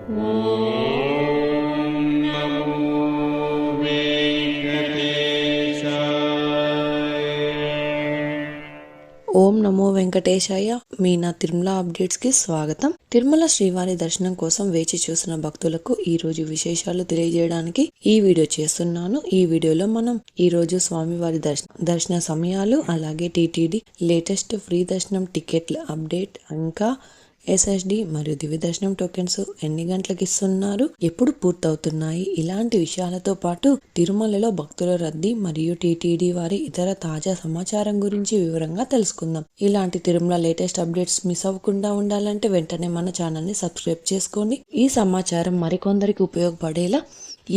ఓం నమో వెంకటేశాయ. మీ నా తిరుమల అప్డేట్స్ కి స్వాగతం. తిరుమల శ్రీవారి దర్శనం కోసం వేచి చూసిన భక్తులకు ఈ రోజు విశేషాలు తెలియజేయడానికి ఈ వీడియో చేస్తున్నాను. ఈ వీడియోలో మనం ఈ రోజు స్వామివారి దర్శన సమయాలు, అలాగే టీటీడీ లేటెస్ట్ ఫ్రీ దర్శనం టికెట్ల అప్డేట్, ఇంకా ఎస్ఎస్డి మరియు దివ్య దర్శనం టోకెన్స్ ఎన్ని గంటలకు ఇస్తున్నారు, ఎప్పుడు పూర్తవుతున్నాయి, ఇలాంటి విషయాలతో పాటు తిరుమలలో భక్తుల రద్దీ మరియు టీటీడీ వారి ఇతర తాజా సమాచారం గురించి వివరంగా తెలుసుకుందాం. ఇలాంటి తిరుమల లేటెస్ట్ అప్డేట్స్ మిస్ అవ్వకుండా ఉండాలంటే వెంటనే మన ఛానల్ ని సబ్స్క్రైబ్ చేసుకోండి. ఈ సమాచారం మరికొందరికి ఉపయోగపడేలా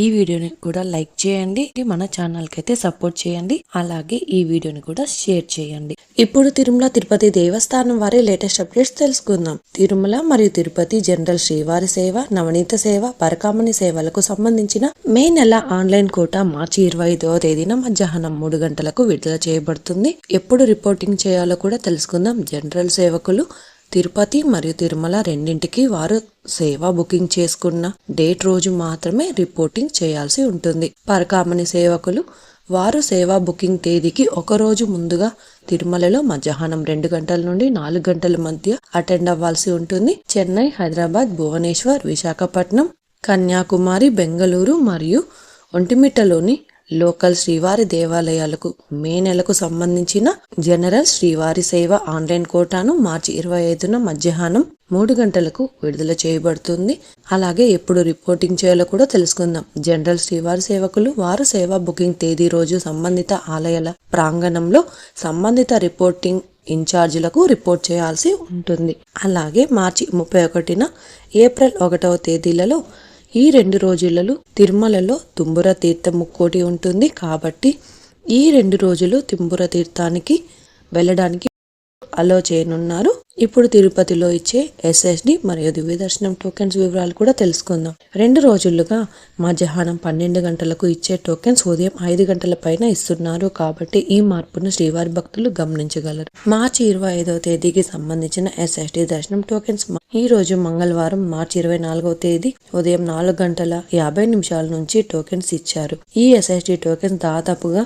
ఈ వీడియోని కూడా లైక్ చేయండి, మన ఛానల్ కి అయితే సపోర్ట్ చేయండి, అలాగే ఈ వీడియోని కూడా షేర్ చేయండి. ఇప్పుడు తిరుమల తిరుపతి దేవస్థానం వారి లేటెస్ట్ అప్డేట్స్ తెలుసుకుందాం. తిరుమల మరియు తిరుపతి జనరల్ శ్రీవారి సేవ, నవనీత సేవ, పరకామణి సేవలకు సంబంధించిన మే నెల ఆన్లైన్ కోటా మార్చి 25వ తేదీన మధ్యాహ్నం 3 గంటలకు విడుదల చేయబడుతుంది. ఎప్పుడు రిపోర్టింగ్ చేయాలో కూడా తెలుసుకుందాం. జనరల్ సేవకులు తిరుపతి మరియు తిరుమల రెండింటికి వారు సేవ బుకింగ్ చేసుకున్న డేట్ రోజు మాత్రమే రిపోర్టింగ్ చేయాల్సి ఉంటుంది. పరకామణి సేవకులు వారు సేవా బుకింగ్ తేదీకి ఒక రోజు ముందుగా తిరుమలలో మధ్యాహ్నం 2 గంటల నుండి 4 గంటల మధ్య అటెండ్ అవ్వాల్సి ఉంటుంది. చెన్నై, హైదరాబాద్, భువనేశ్వర్, విశాఖపట్నం, కన్యాకుమారి, బెంగళూరు మరియు ఒంటిమిట్టలోని లోకల్ శ్రీవారి దేవాలయాలకు మే నెలకు సంబంధించిన జనరల్ శ్రీవారి సేవ ఆన్లైన్ కోటాను మార్చి 25న మధ్యాహ్నం 3 గంటలకు విడుదల చేయబడుతుంది. అలాగే ఎప్పుడు రిపోర్టింగ్ చేయాలో కూడా తెలుసుకుందాం. జనరల్ శ్రీవారి సేవకులు వారు సేవ బుకింగ్ తేదీ రోజు సంబంధిత ఆలయాల ప్రాంగణంలో సంబంధిత రిపోర్టింగ్ ఇన్ఛార్జీలకు రిపోర్ట్ చేయాల్సి ఉంటుంది. అలాగే మార్చి 31న, ఏప్రిల్ 1వ తేదీలలో ఈ 2 రోజులలో తిరుమలలో తుంబుర తీర్థ ముక్కోటి ఉంటుంది. కాబట్టి ఈ 2 రోజులు తుంబుర తీర్థానికి వెళ్ళడానికి అలో చేయనున్నారు. ఇప్పుడు తిరుపతిలో ఇచ్చే ఎస్ఎస్డి మరియు దివ్య దర్శనం టోకెన్స్ వివరాలు కూడా తెలుసుకుందాం. 2 రోజులుగా మధ్యాహ్నం 12 గంటలకు ఇచ్చే టోకెన్స్ ఉదయం 5 గంటల పైన ఇస్తున్నారు. కాబట్టి ఈ మార్పును శ్రీవారి భక్తులు గమనించగలరు. మార్చి 25వ తేదీకి సంబంధించిన ఎస్ఎస్డి దర్శనం టోకెన్స్ ఈ రోజు మంగళవారం మార్చి 24వ తేదీ ఉదయం 4 గంటల 50 నిమిషాల నుంచి టోకెన్స్ ఇచ్చారు. ఈ ఎస్ఎస్డి టోకెన్స్ దాదాపుగా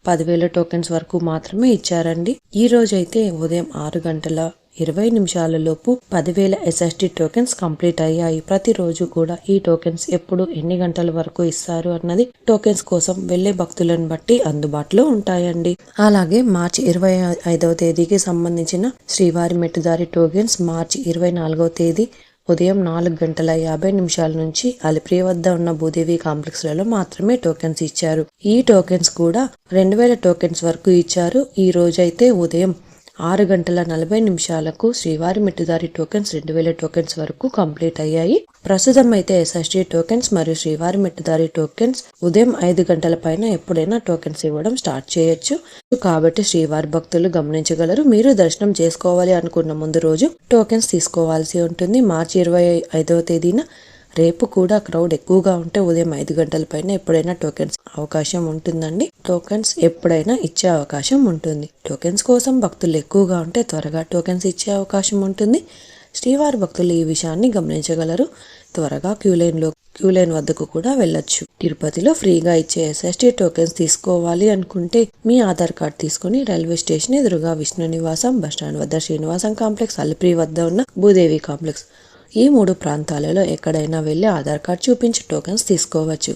10,000 టోకెన్స్ వరకు మాత్రమే ఇచ్చారండి. ఈ రోజైతే ఉదయం 6 గంటల 20 నిమిషాల లోపు 10,000 ఎస్ఎస్డి టోకెన్స్ కంప్లీట్ అయ్యాయి. ప్రతిరోజు కూడా ఈ టోకెన్స్ ఎప్పుడు ఎన్ని గంటల వరకు ఇస్తారు అన్నది టోకెన్స్ కోసం వెళ్లే భక్తులను బట్టి అందుబాటులో ఉంటాయండి. అలాగే మార్చి 25వ తేదీకి సంబంధించిన శ్రీవారి మెట్టుదారి టోకెన్స్ మార్చి 24వ తేదీ ఉదయం 4 గంటల 50 నిమిషాల నుంచి అలిపిరి వద్ద ఉన్న భూదేవి కాంప్లెక్స్లలో మాత్రమే టోకెన్స్ ఇచ్చారు. ఈ టోకెన్స్ కూడా 2,000 టోకెన్స్ వరకు ఇచ్చారు. ఈ రోజైతే ఉదయం 6 గంటల 40 నిమిషాలకు శ్రీవారి మెట్టుదారి టోకెన్స్ 2,000 టోకెన్స్ వరకు కంప్లీట్ అయ్యాయి. ప్రస్తుతం అయితే ఎస్ఎస్డి టోకెన్స్ మరియు శ్రీవారి మెట్టుదారి టోకెన్స్ ఉదయం 5 గంటల పైన ఎప్పుడైనా టోకెన్స్ ఇవ్వడం స్టార్ట్ చేయొచ్చు. కాబట్టి శ్రీవారి భక్తులు గమనించగలరు. మీరు దర్శనం చేసుకోవాలి అనుకున్న ముందు రోజు టోకెన్స్ తీసుకోవాల్సి ఉంటుంది. మార్చి 25వ తేదీన రేపు కూడా క్రౌడ్ ఎక్కువగా ఉంటే ఉదయం 5 గంటల పైన ఎప్పుడైనా టోకెన్స్ అవకాశం ఉంటుందండి. టోకెన్స్ ఎప్పుడైనా ఇచ్చే అవకాశం ఉంటుంది. టోకెన్స్ కోసం భక్తులు ఎక్కువగా ఉంటే త్వరగా టోకెన్స్ ఇచ్చే అవకాశం ఉంటుంది. శ్రీవారి భక్తులు ఈ విషయాన్ని గమనించగలరు. త్వరగా క్యూ లైన్ వద్దకు కూడా వెళ్ళొచ్చు. తిరుపతిలో ఫ్రీగా ఇచ్చే ఎస్ఎస్డి టోకెన్స్ తీసుకోవాలి అనుకుంటే మీ ఆధార్ కార్డ్ తీసుకుని రైల్వే స్టేషన్ ఎదురుగా విష్ణు నివాసం, బస్టాండ్ వద్ద శ్రీనివాసం కాంప్లెక్స్, అలిపిరి వద్ద ఉన్న భూదేవి కాంప్లెక్స్ ఈ 3 ప్రాంతాలలో ఎక్కడైనా వెళ్లి ఆధార్ కార్డ్ చూపించి టోకెన్స్ తీసుకోవచ్చు.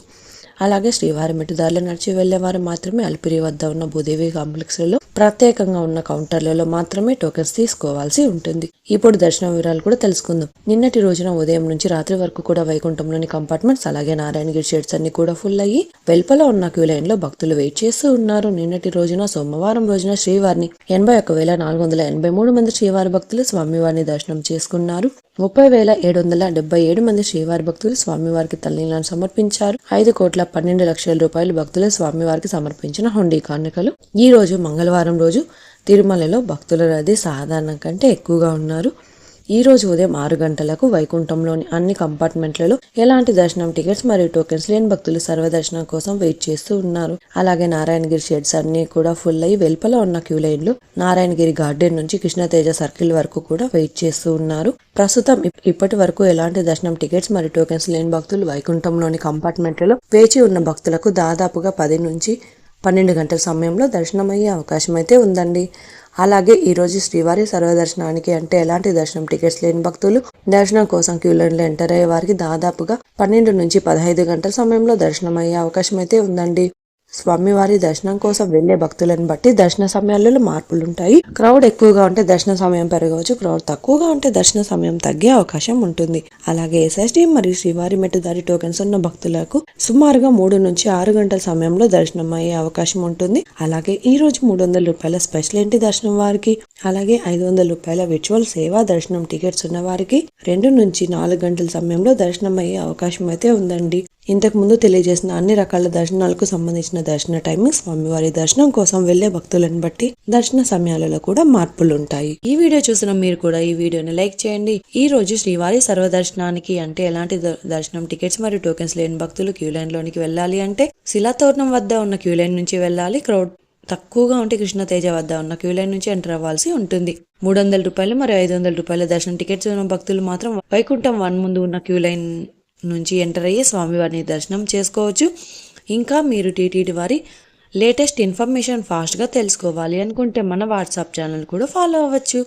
అలాగే శ్రీవారి మెట్టుదారిలో నడిచి వెళ్లేవారు మాత్రమే అలిపిరి వద్ద ఉన్న భూదేవి కాంప్లెక్స్లలో ప్రత్యేకంగా ఉన్న కౌంటర్లలో మాత్రమే టోకెన్స్ తీసుకోవాల్సి ఉంటుంది. ఇప్పుడు దర్శనం వివరాలు కూడా తెలుసుకుందాం. నిన్నటి రోజున ఉదయం నుంచి రాత్రి వరకు కూడా వైకుంఠంలోని కంపార్ట్మెంట్స్ అలాగే నారాయణగిరి షెడ్స్ అన్ని కూడా ఫుల్ అయ్యి వెలుపల ఉన్న క్యూ లైన్ లో భక్తులు వెయిట్ చేస్తూ ఉన్నారు. నిన్నటి రోజున సోమవారం రోజున శ్రీవారిని 81,483 మంది శ్రీవారి భక్తులు స్వామివారిని దర్శనం చేసుకున్నారు. 30,777 మంది శ్రీవారి భక్తులు స్వామివారికి తల్లిలను సమర్పించారు. 5,12,00,000 రూపాయలు భక్తులు స్వామివారికి సమర్పించిన హుండీ కానుకలు. ఈ రోజు మంగళవారం రోజు తిరుమలలో భక్తుల రద్దీ సాధారణం కంటే ఎక్కువగా ఉన్నారు. ఈ రోజు ఉదయం 6 గంటలకు వైకుంఠంలోని అన్ని కంపార్ట్మెంట్లలో ఎలాంటి దర్శనం టికెట్స్ మరియు టోకెన్స్ లేని భక్తులు సర్వదర్శనం కోసం వెయిట్ చేస్తూ ఉన్నారు. అలాగే నారాయణగిరి షెడ్స్ అన్ని కూడా ఫుల్ అయ్యి వెలుపల ఉన్న క్యూ లైన్లు నారాయణగిరి గార్డెన్ నుంచి కృష్ణతేజ సర్కిల్ వరకు కూడా వెయిట్ చేస్తూ ఉన్నారు. ప్రస్తుతం ఇప్పటి వరకు ఎలాంటి దర్శనం టికెట్స్ మరియు టోకెన్స్ లేని భక్తులు వైకుంఠంలోని కంపార్ట్మెంట్లలో వేచి ఉన్న భక్తులకు దాదాపుగా 10 నుంచి 12 గంటల సమయంలో దర్శనమయ్యే అవకాశం అయితే ఉందండి. అలాగే ఈరోజు శ్రీవారి సర్వదర్శనానికి అంటే ఎలాంటి దర్శనం టికెట్స్ లేని భక్తులు దర్శనం కోసం క్యూ లైన్లో ఎంటర్ అయ్యే వారికి దాదాపుగా 12 నుంచి 15 గంటల సమయంలో దర్శనమయ్యే అవకాశం అయితే ఉందండి. స్వామివారి దర్శనం కోసం వెళ్లే భక్తులను బట్టి దర్శన సమయాలలో మార్పులుంటాయి. క్రౌడ్ ఎక్కువగా ఉంటే దర్శన సమయం పెరగవచ్చు, క్రౌడ్ తక్కువగా ఉంటే దర్శన సమయం తగ్గే అవకాశం ఉంటుంది. అలాగే ఎస్ఎస్డి మరియు శ్రీవారి మెట్టుదారి టోకెన్స్ ఉన్న భక్తులకు సుమారుగా 3 నుంచి 6 గంటల సమయంలో దర్శనం అయ్యే అవకాశం ఉంటుంది. అలాగే ఈ రోజు 300 రూపాయల స్పెషల్ ఎంట్రీ దర్శనం వారికి, అలాగే 500 రూపాయల విర్చువల్ సేవా దర్శనం టికెట్స్ ఉన్న వారికి 2 నుంచి 4 గంటల సమయంలో దర్శనం అయ్యే అవకాశం అయితే ఉందండి. ఇంతకు ముందు తెలియజేసిన అన్ని రకాల దర్శనాలకు సంబంధించిన దర్శన టైమింగ్ స్వామివారి దర్శనం కోసం వెళ్లే భక్తులను బట్టి దర్శన సమయాలలో కూడా మార్పులు ఉంటాయి. ఈ వీడియో చూసిన మీరు కూడా ఈ వీడియోని లైక్ చేయండి. ఈ రోజు శ్రీవారి సర్వదర్శనానికి అంటే ఎలాంటి దర్శనం టికెట్స్ మరియు టోకెన్స్ లేని భక్తులు క్యూ లైన్ లోనికి వెళ్ళాలి అంటే శిలాతోరణం వద్ద ఉన్న క్యూ లైన్ నుంచి వెళ్ళాలి. క్రౌడ్ తక్కువగా ఉంటే కృష్ణతేజ వద్ద ఉన్న క్యూ లైన్ నుంచి ఎంటర్ అవ్వాల్సి ఉంటుంది. 300 రూపాయలు మరియు 500 రూపాయల దర్శనం టికెట్స్ ఉన్న భక్తులు మాత్రం వైకుంఠం 1 ముందు ఉన్న క్యూ లైన్ నుంచి ఎంటర్ అయ్యి స్వామివారిని దర్శనం చేసుకోవచ్చు. ఇంకా మీరు టీటీడీ వారి లేటెస్ట్ ఇన్ఫర్మేషన్ ఫాస్ట్గా తెలుసుకోవాలి అనుకుంటే మన వాట్సాప్ ఛానల్ కూడా ఫాలో అవ్వచ్చు.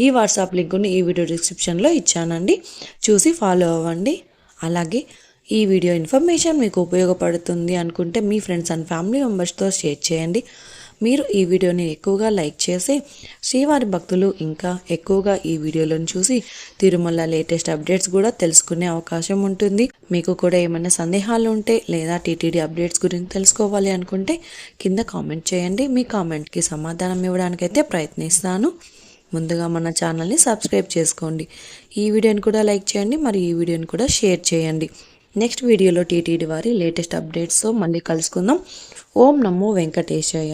ఈ వాట్సాప్ లింకుని ఈ వీడియో డిస్క్రిప్షన్లో ఇచ్చానండి, చూసి ఫాలో అవ్వండి. అలాగే ఈ వీడియో ఇన్ఫర్మేషన్ మీకు ఉపయోగపడుతుంది అనుకుంటే మీ ఫ్రెండ్స్ అండ్ ఫ్యామిలీ మెంబర్స్తో షేర్ చేయండి. మీరు ఈ వీడియోని ఎక్కువగా లైక్ చేసి శ్రీవారి భక్తులు ఇంకా ఎక్కువగా ఈ వీడియోలను చూసి తిరుమల లేటెస్ట్ అప్డేట్స్ కూడా తెలుసుకునే అవకాశం ఉంటుంది. మీకు కూడా ఏమైనా సందేహాలు ఉంటే లేదా టీటీడీ అప్డేట్స్ గురించి తెలుసుకోవాలి అనుకుంటే కింద కామెంట్ చేయండి. మీ కామెంట్కి సమాధానం ఇవ్వడానికైతే ప్రయత్నిస్తాను. ముందుగా మన ఛానల్ని సబ్స్క్రైబ్ చేసుకోండి. ఈ వీడియోని కూడా లైక్ చేయండి, మరి ఈ వీడియోని కూడా షేర్ చేయండి. నెక్స్ట్ వీడియోలో టీటీడీ వారి లేటెస్ట్ అప్డేట్స్తో మళ్ళీ కలుసుకుందాం. ఓం నమో వెంకటేశాయ.